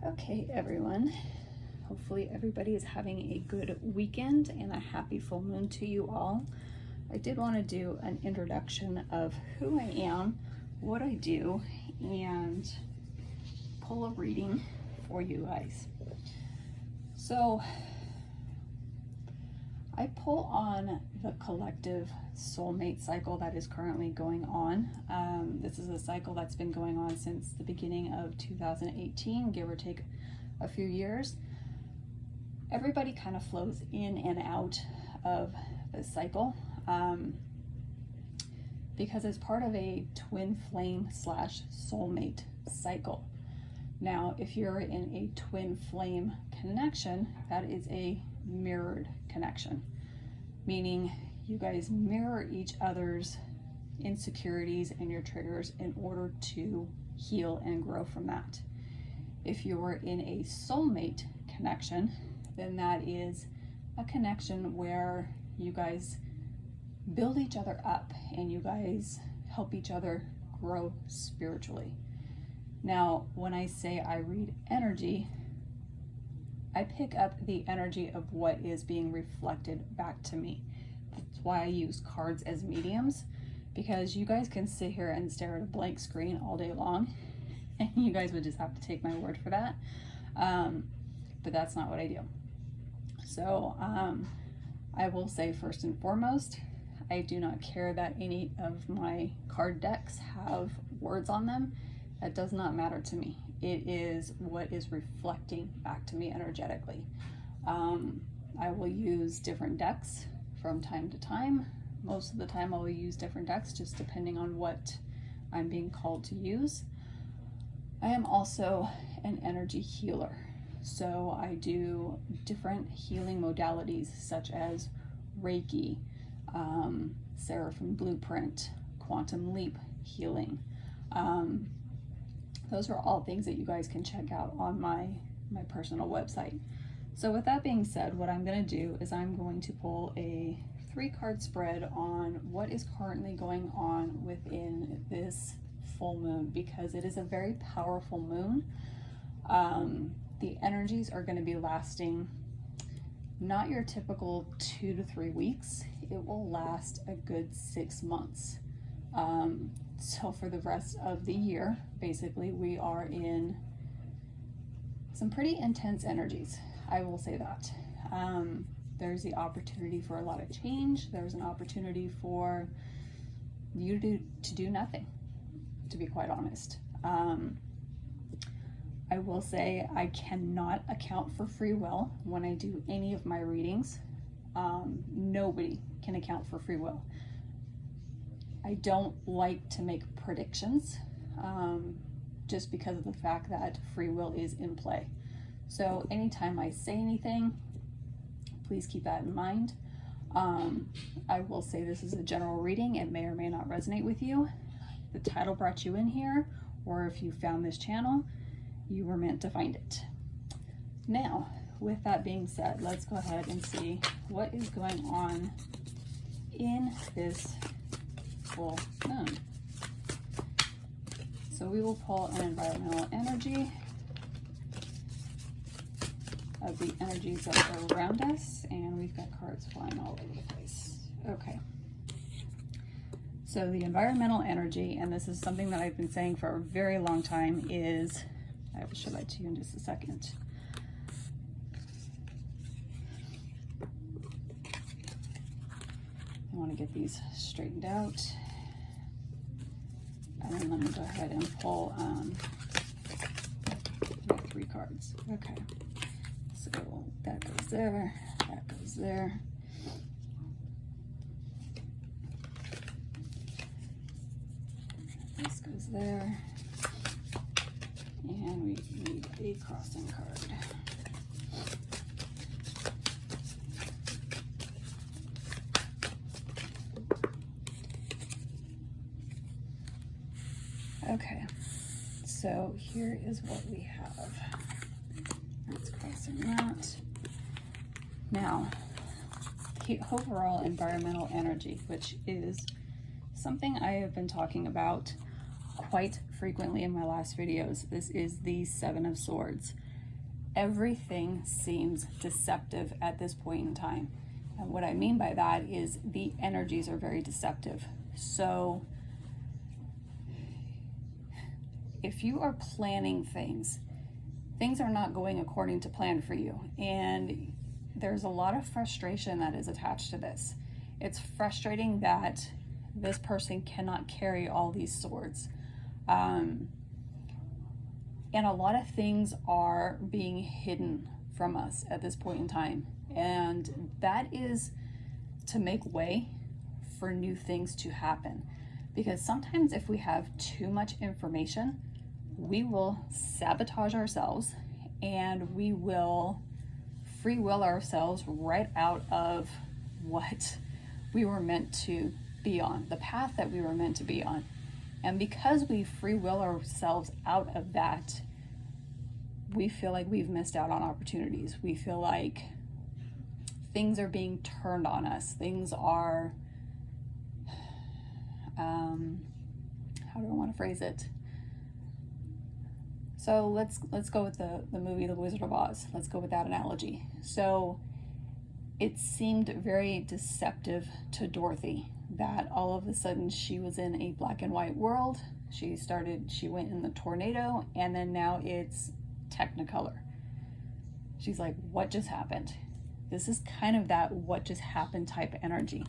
Okay, everyone. Hopefully everybody is having a good weekend and a happy full moon to you all. I did want to do an introduction of who I am, what I do, and pull a reading for you guys. So I pull on the collective soulmate cycle that is currently going on. This is a cycle that's been going on since the beginning of 2018, give or take a few years. Everybody kind of flows in and out of this cycle because it's part of a twin flame / soulmate cycle. Now, if you're in a twin flame connection, that is a mirrored connection, meaning you guys mirror each other's insecurities and your triggers in order to heal and grow from that. If you're in a soulmate connection, then that is a connection where you guys build each other up and you guys help each other grow spiritually. Now, when I say I read energy, I pick up the energy of what is being reflected back to me. That's why I use cards as mediums, because you guys can sit here and stare at a blank screen all day long, and you guys would just have to take my word for that. But that's not what I do. So I will say first and foremost, I do not care that any of my card decks have words on them. That does not matter to me. It is what is reflecting back to me energetically. I will use different decks from time to time. Most of the time I will use different decks just depending on what I'm being called to use. I am also an energy healer. So I do different healing modalities such as Reiki, Seraphim Blueprint, Quantum Leap healing. Those are all things that you guys can check out on my personal website. So with that being said, what I'm going to do is I'm going to pull a 3-card spread on what is currently going on within this full moon, because it is a very powerful moon. The energies are going to be lasting not your typical 2 to 3 weeks. It will last a good 6 months. So for the rest of the year, basically, we are in some pretty intense energies. I will say that. There's the opportunity for a lot of change. There's an opportunity for you to do nothing, to be quite honest. I will say I cannot account for free will when I do any of my readings. Nobody can account for free will. I don't like to make predictions just because of the fact that free will is in play. So anytime I say anything, please keep that in mind. I will say this is a general reading. It may or may not resonate with you. The title brought you in here, or if you found this channel, you were meant to find it. Now, with that being said, let's go ahead and see what is going on in this full moon. So we will pull an environmental energy of the energies that are around us, and we've got cards flying all over the place. Okay. So the environmental energy, and this is something that I've been saying for a very long time, is, I will show that to you in just a second. I want to get these straightened out. And then let me go ahead and pull my 3 cards. Okay. So that goes there, that goes there. This goes there. And we need a crossing card. Okay, so here is what we have. That's crossing that. Now, the overall environmental energy, which is something I have been talking about quite frequently in my last videos. This is the Seven of Swords. everything seems deceptive at this point in time. And what I mean by that is the energies are very deceptive. So if you are planning things, things are not going according to plan for you. And there's a lot of frustration that is attached to this. It's frustrating that this person cannot carry all these swords. And a lot of things are being hidden from us at this point in time. And that is to make way for new things to happen. Because sometimes if we have too much information, we will sabotage ourselves and we will free will ourselves right out of what we were meant to be on, the path that we were meant to be on. And because we free will ourselves out of that, we feel like we've missed out on opportunities. We feel like things are being turned on us. Things are, how do I want to phrase it? So let's go with the movie The Wizard of Oz. Let's go with that analogy. So it seemed very deceptive to Dorothy that all of a sudden she was in a black and white world. She went in the tornado, and then now it's Technicolor. She's like, what just happened? This is kind of that what just happened type energy.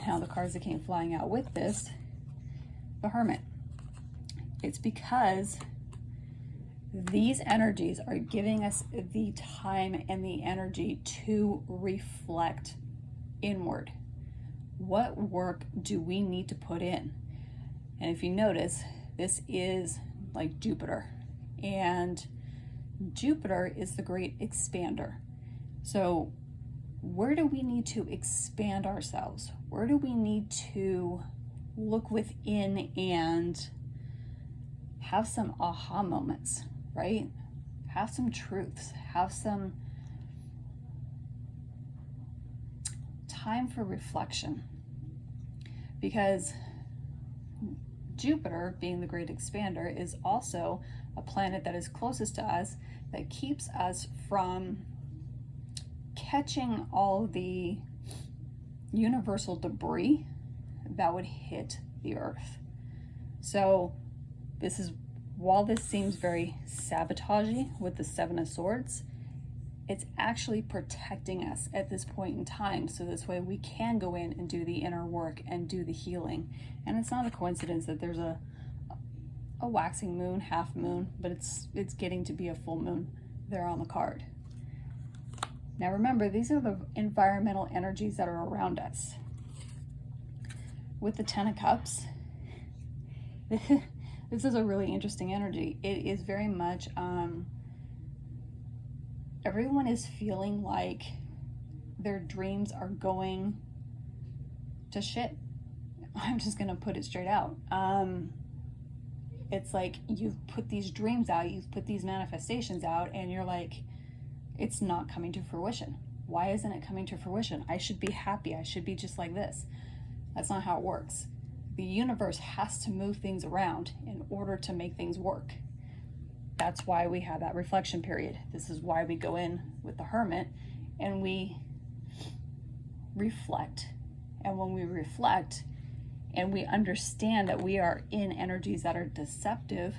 Now the cards that came flying out with this, the Hermit. It's because these energies are giving us the time and the energy to reflect inward. What work do we need to put in? And if you notice, this is like Jupiter. And Jupiter is the great expander. So where do we need to expand ourselves? Where do we need to look within and have some aha moments, right? Have some truths, have some time for reflection. Because Jupiter, being the great expander, is also a planet that is closest to us, that keeps us from catching all the universal debris that would hit the Earth. So while this seems very sabotagey with the Seven of Swords, it's actually protecting us at this point in time. So this way we can go in and do the inner work and do the healing. And it's not a coincidence that there's a waxing moon, half moon, but it's getting to be a full moon there on the card. Now remember, these are the environmental energies that are around us. With the Ten of Cups, this is a really interesting energy. It is very much, everyone is feeling like their dreams are going to shit. I'm just gonna put it straight out. It's like you've put these dreams out, you've put these manifestations out, and you're like, it's not coming to fruition. Why isn't it coming to fruition? I should be happy. I should be just like this. That's not how it works. The universe has to move things around in order to make things work. That's why we have that reflection period. This is why we go in with the Hermit and we reflect. And when we reflect and we understand that we are in energies that are deceptive,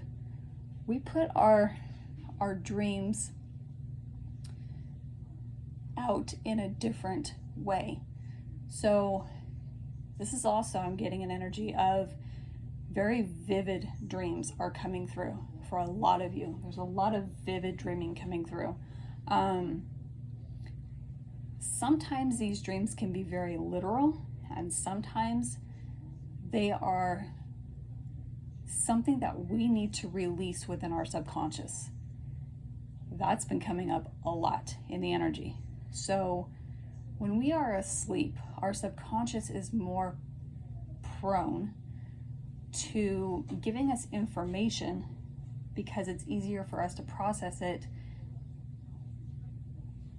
we put our dreams out in a different way. So this is also, I'm getting an energy of very vivid dreams are coming through for a lot of you. There's a lot of vivid dreaming coming through. Sometimes these dreams can be very literal, and sometimes they are something that we need to release within our subconscious. That's been coming up a lot in the energy. So when we are asleep, our subconscious is more prone to giving us information because it's easier for us to process it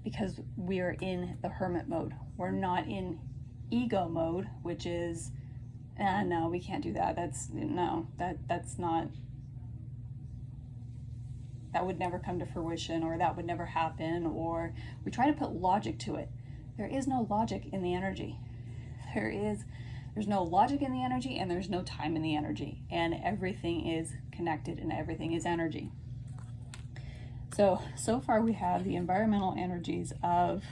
because we are in the Hermit mode. We're not in ego mode, which is, no, we can't do that. That's not, that would never come to fruition, or that would never happen, or we try to put logic to it. There is no logic in the energy. There's no logic in the energy, and there's no time in the energy, and everything is connected and everything is energy. So far we have the environmental energies of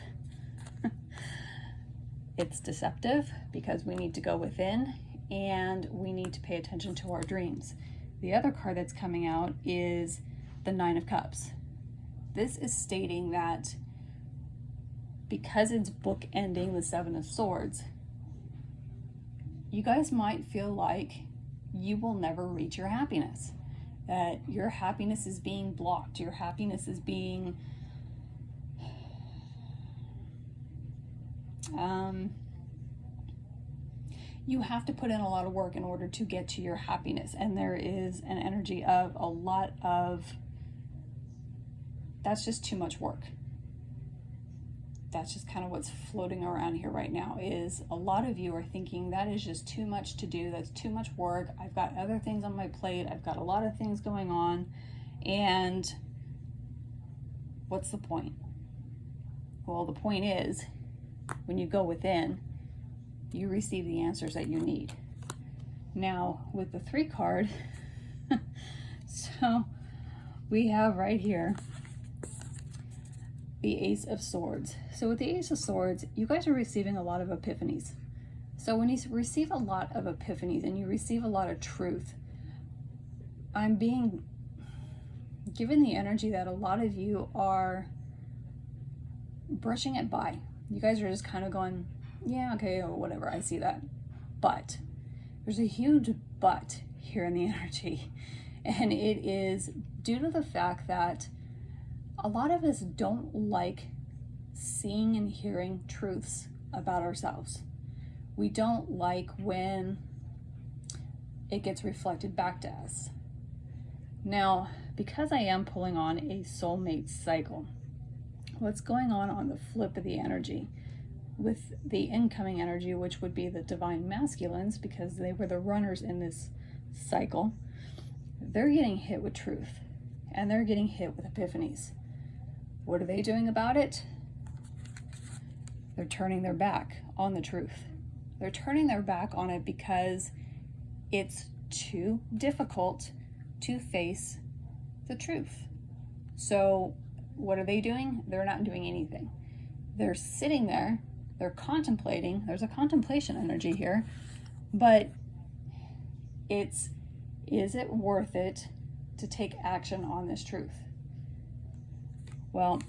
it's deceptive because we need to go within and we need to pay attention to our dreams. The other card that's coming out is the Nine of Cups. This is stating that because it's bookending the Seven of Swords, you guys might feel like you will never reach your happiness, that your happiness is being blocked, your happiness is being you have to put in a lot of work in order to get to your happiness. And there is an energy of a lot of, that's just too much work. That's just kind of what's floating around here right now, is a lot of you are thinking that is just too much to do. That's too much work. I've got other things on my plate. I've got a lot of things going on. And what's the point? Well, the point is, when you go within, you receive the answers that you need. Now, with the 3 card, so we have right here the Ace of Swords. So with the Ace of Swords, you guys are receiving a lot of epiphanies. So when you receive a lot of epiphanies and you receive a lot of truth, I'm being given the energy that a lot of you are brushing it by. You guys are just kind of going, yeah, okay, or whatever, I see that. But there's a huge but here in the energy. And it is due to the fact that a lot of us don't like seeing and hearing truths about ourselves. We don't like when it gets reflected back to us. Now, because I am pulling on a soulmate cycle, what's going on the flip of the energy with the incoming energy, which would be the divine masculines, because they were the runners in this cycle, they're getting hit with truth and they're getting hit with epiphanies. What are they doing about it? They're turning their back on the truth. They're turning their back on it because it's too difficult to face the truth. So what are they doing? They're not doing anything. They're sitting there, they're contemplating. There's a contemplation energy here, but is it worth it to take action on this truth? Well,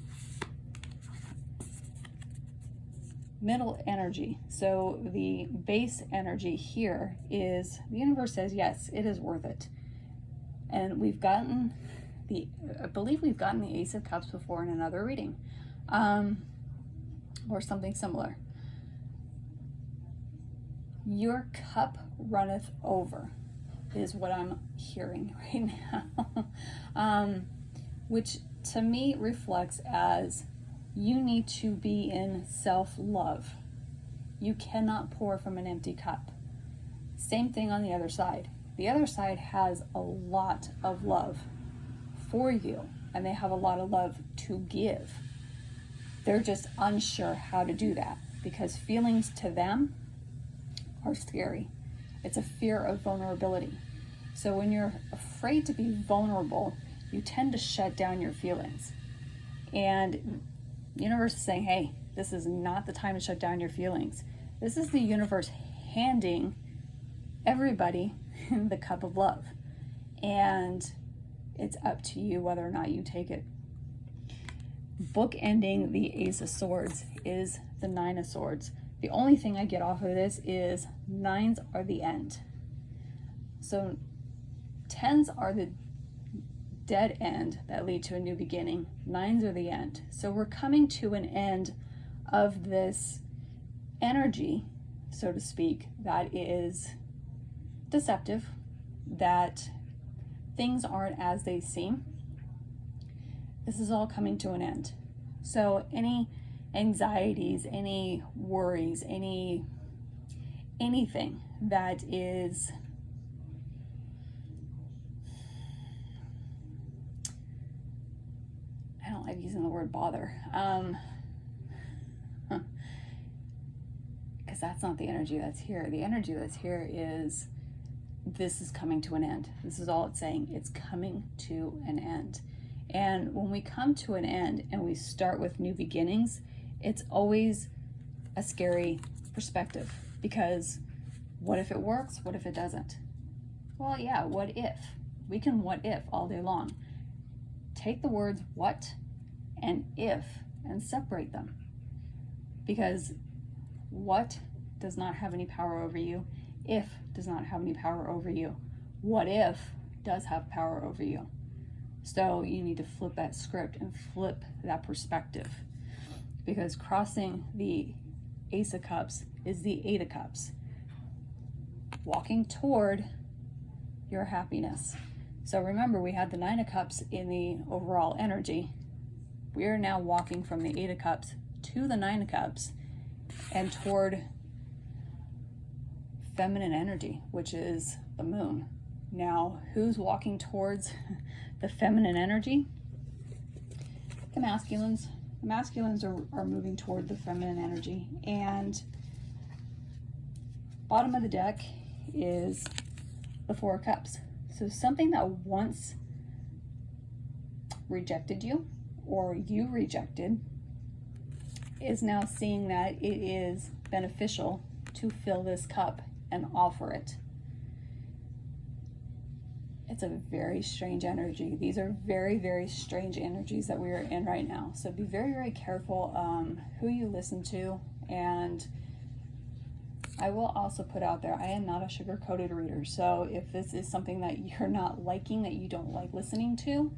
middle energy. So the base energy here is the universe says, yes, it is worth it. And we've gotten I believe we've gotten the Ace of Cups before in another reading, or something similar. Your cup runneth over is what I'm hearing right now, which to me reflects as you need to be in self-love. You cannot pour from an empty cup. Same thing on the other side. The other side has a lot of love for you, and they have a lot of love to give. They're just unsure how to do that because feelings to them are scary. It's a fear of vulnerability. So when you're afraid to be vulnerable, you tend to shut down your feelings. And the universe is saying, hey, this is not the time to shut down your feelings. This is the universe handing everybody the cup of love. And it's up to you whether or not you take it. Bookending the Ace of Swords is the Nine of Swords. The only thing I get off of this is 9s are the end. So 10s are the dead end that lead to a new beginning. 9s are the end. So we're coming to an end of this energy, so to speak, that is deceptive, that things aren't as they seem. This is all coming to an end. So any anxieties, any worries, anything that is like using the word bother. Because that's not the energy that's here. The energy that's here is, this is coming to an end. This is all it's saying. It's coming to an end. And when we come to an end and we start with new beginnings, it's always a scary perspective, because what if it works? What if it doesn't? Well, yeah, what if? We can what if all day long. Take the words what and if and separate them, because what does not have any power over you. If does not have any power over you. What if does have power over you. So you need to flip that script and flip that perspective, because crossing the Ace of Cups is the Eight of Cups, walking toward your happiness. So remember, we had the Nine of Cups in the overall energy. We are now walking from the Eight of Cups to the Nine of Cups and toward feminine energy, which is the moon. Now, who's walking towards the feminine energy? The masculines. The masculines are moving toward the feminine energy. And bottom of the deck is the Four of Cups. So something that once rejected you, or you rejected, is now seeing that it is beneficial to fill this cup and offer it. It's a very strange energy. These are very, very strange energies that we are in right now. So be very, very careful who you listen to. And I will also put out there, I am not a sugar-coated reader. So if this is something that you're not liking, that you don't like listening to,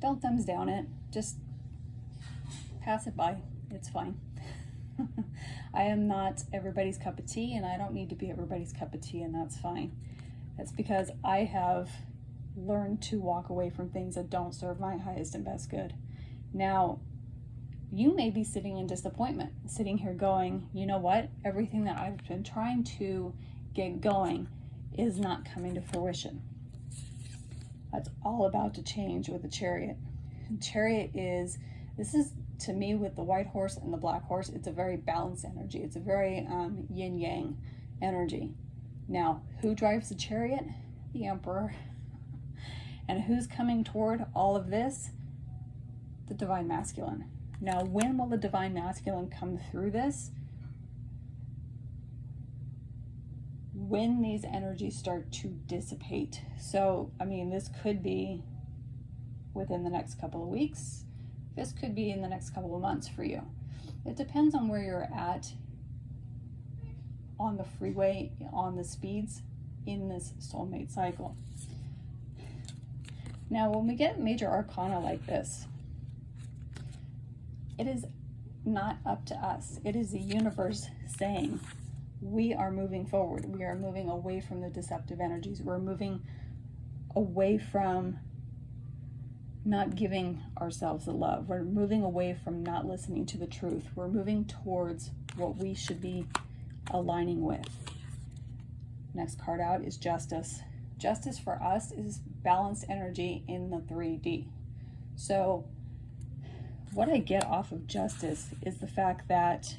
don't thumbs down it. Just pass it by. It's fine. I am not everybody's cup of tea, and I don't need to be everybody's cup of tea, and that's fine. That's because I have learned to walk away from things that don't serve my highest and best good. Now, you may be sitting in disappointment, sitting here going, you know what? Everything that I've been trying to get going is not coming to fruition. That's all about to change with the Chariot. Chariot is, this is, to me, with the white horse and the black horse, it's a very balanced energy. It's a very yin-yang energy. Now, who drives the Chariot? The Emperor. And who's coming toward all of this? The Divine Masculine. Now, when will the Divine Masculine come through this? When these energies start to dissipate. So, I mean, this could be within the next couple of weeks. This could be in the next couple of months for you. It depends on where you're at on the freeway, on the speeds in this soulmate cycle. Now, when we get major arcana like this, it is not up to us. It is the universe saying, we are moving forward. We are moving away from the deceptive energies. We're moving away from not giving ourselves the love. We're moving away from not listening to the truth. We're moving towards what we should be aligning with. Next card out is Justice. Justice for us is balanced energy in the 3D. So what I get off of Justice is the fact that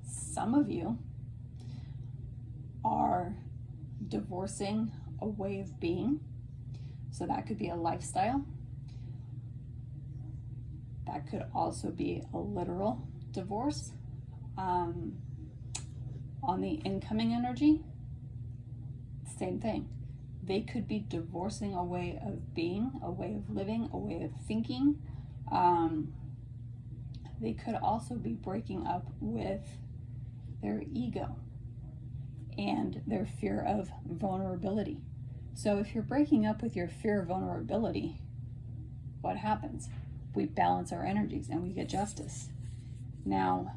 some of you are divorcing a way of being. So that could be a lifestyle. That could also be a literal divorce. On the incoming energy, same thing. They could be divorcing a way of being, a way of living, a way of thinking. They could also be breaking up with their ego and their fear of vulnerability. So if you're breaking up with your fear of vulnerability, what happens? We balance our energies and we get justice. Now,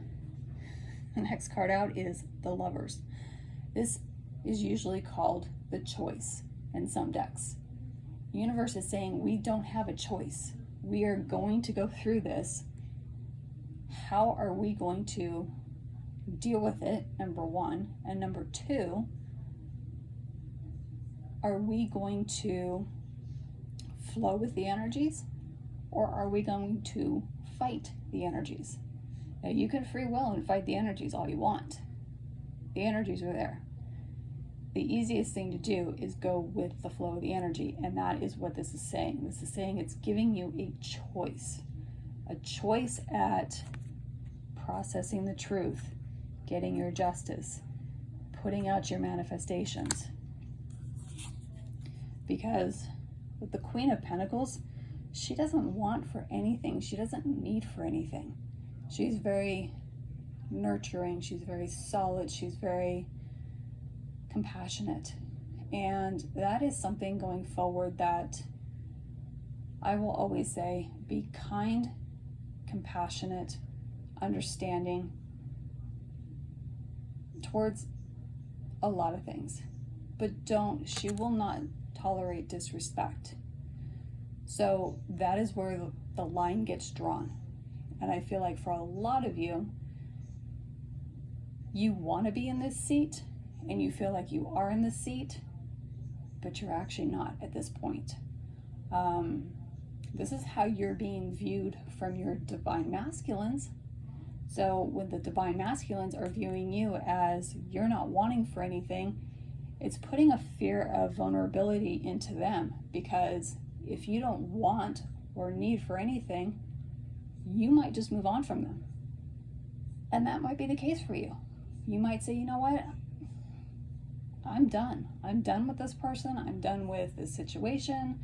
the next card out is the Lovers. This is usually called the choice in some decks. The universe is saying we don't have a choice. We are going to go through this. How are we going to deal with it, number one? And number two, are we going to flow with the energies, or are we going to fight the energies? Now, you can free will and fight the energies all you want. The energies are there. The easiest thing to do is go with the flow of the energy, and that is what this is saying. This is saying it's giving you a choice at processing the truth, getting your justice, putting out your manifestations. Because with the Queen of Pentacles, she doesn't want for anything. She doesn't need for anything. She's very nurturing. She's very solid. She's very compassionate. And that is something going forward that I will always say, be kind, compassionate, understanding towards a lot of things. But she will not tolerate disrespect. So that is where the line gets drawn. And I feel like for a lot of you, you want to be in this seat and you feel like you are in the seat, but you're actually not at this point. This is how you're being viewed from your divine masculines. So when the divine masculines are viewing you as you're not wanting for anything, it's putting a fear of vulnerability into them, because if you don't want or need for anything, you might just move on from them. And that might be the case for you. You might say, you know what? I'm done. I'm done with this person. I'm done with this situation.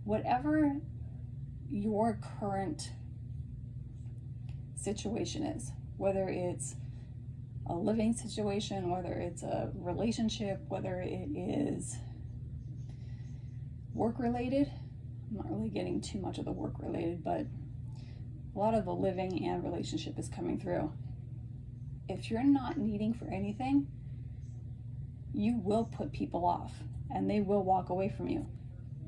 Whatever your current situation is, whether it's a living situation, whether it's a relationship, whether it is work related. I'm not really getting too much of the work related, but a lot of the living and relationship is coming through. If you're not needing for anything, you will put people off and they will walk away from you.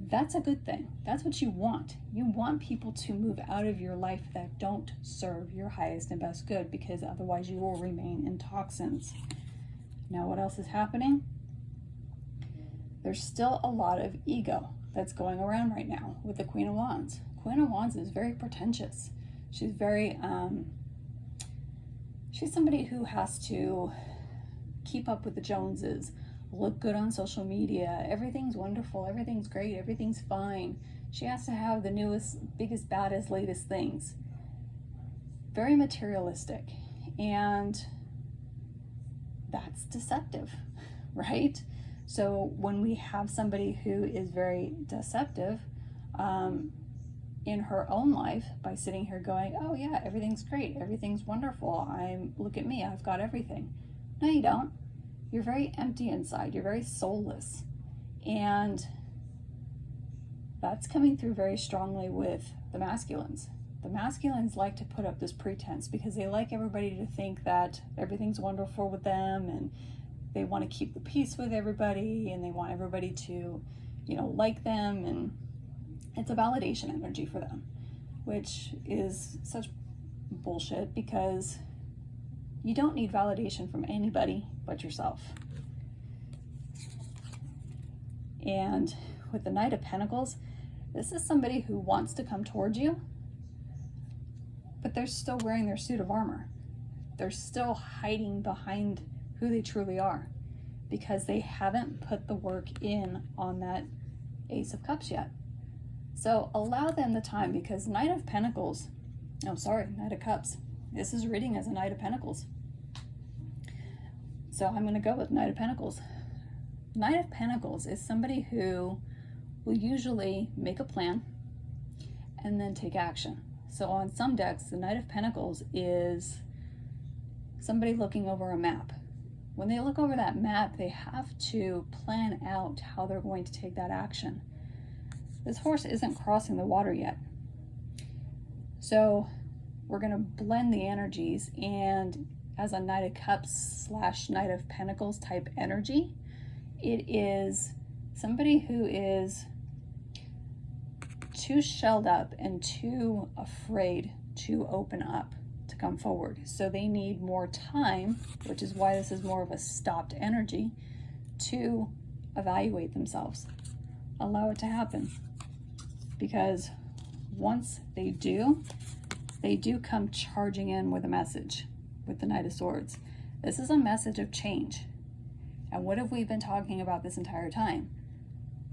That's a good thing. That's what you want. You want people to move out of your life that don't serve your highest and best good, because otherwise you will remain in toxins. Now, what else is happening? There's still a lot of ego that's going around right now with the Queen of Wands. Queen of Wands is very pretentious. She's very, she's somebody who has to keep up with the Joneses, look good on social media. Everything's wonderful, everything's great, everything's fine. She has to have the newest, biggest, baddest, latest things. Very materialistic. And that's deceptive, right? So when we have somebody who is very deceptive in her own life, by sitting here going, oh yeah, everything's great, everything's wonderful, look at me, I've got everything. No, you don't. You're very empty inside. You're very soulless. And that's coming through very strongly with the masculines. The masculines like to put up this pretense because they like everybody to think that everything's wonderful with them, and they want to keep the peace with everybody, and they want everybody to, like them, and it's a validation energy for them, which is such bullshit, because you don't need validation from anybody but yourself. And with the Knight of Pentacles, this is somebody who wants to come towards you, but they're still wearing their suit of armor. They're still hiding behind who they truly are, because they haven't put the work in on that Ace of Cups yet. So allow them the time, because Knight of Cups. This is reading as a Knight of Pentacles. So I'm going to go with Knight of Pentacles. Knight of Pentacles is somebody who will usually make a plan and then take action. So on some decks, the Knight of Pentacles is somebody looking over a map. When they look over that map, they have to plan out how they're going to take that action. This horse isn't crossing the water yet. So we're going to blend the energies, and as a Knight of Cups / Knight of Pentacles type energy, it is somebody who is too shelled up and too afraid to open up, to come forward. So they need more time, which is why this is more of a stopped energy, to evaluate themselves. Allow it to happen. because once they do come charging in with a message with the Knight of Swords. This is a message of change. And what have we been talking about this entire time?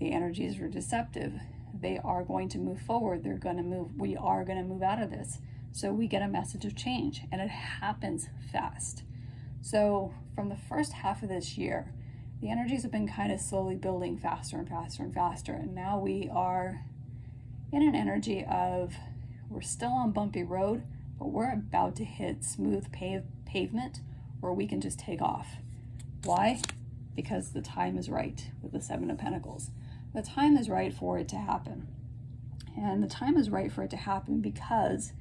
The energies are deceptive. They are going to move forward. They're going to move. We are going to move out of this. So we get a message of change, and it happens fast. So from the first half of this year, the energies have been kind of slowly building faster and faster and faster. And now we are in an energy of, we're still on bumpy road, but we're about to hit smooth pavement where we can just take off. Why? Because the time is right with the Seven of Pentacles. The time is right for it to happen. And the time is right for it to happen because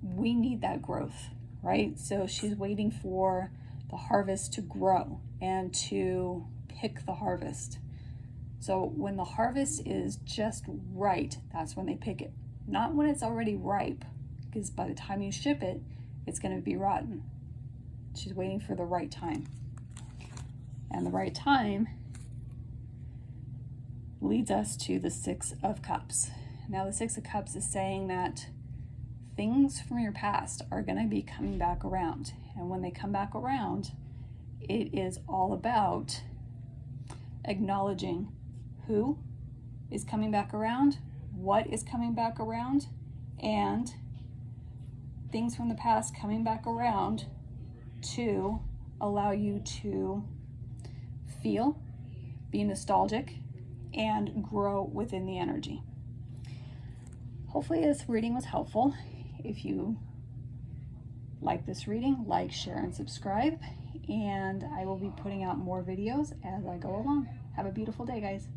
we need that growth, right? So she's waiting for the harvest to grow and to pick the harvest. So when the harvest is just right, that's when they pick it. Not when it's already ripe, because by the time you ship it, it's going to be rotten. She's waiting for the right time. And the right time leads us to the Six of Cups. Now the Six of Cups is saying that things from your past are going to be coming back around. And when they come back around, it is all about acknowledging who is coming back around, what is coming back around, and things from the past coming back around to allow you to feel, be nostalgic, and grow within the energy. Hopefully this reading was helpful. If you like this reading, like, share, and subscribe, and I will be putting out more videos as I go along. Have a beautiful day, guys.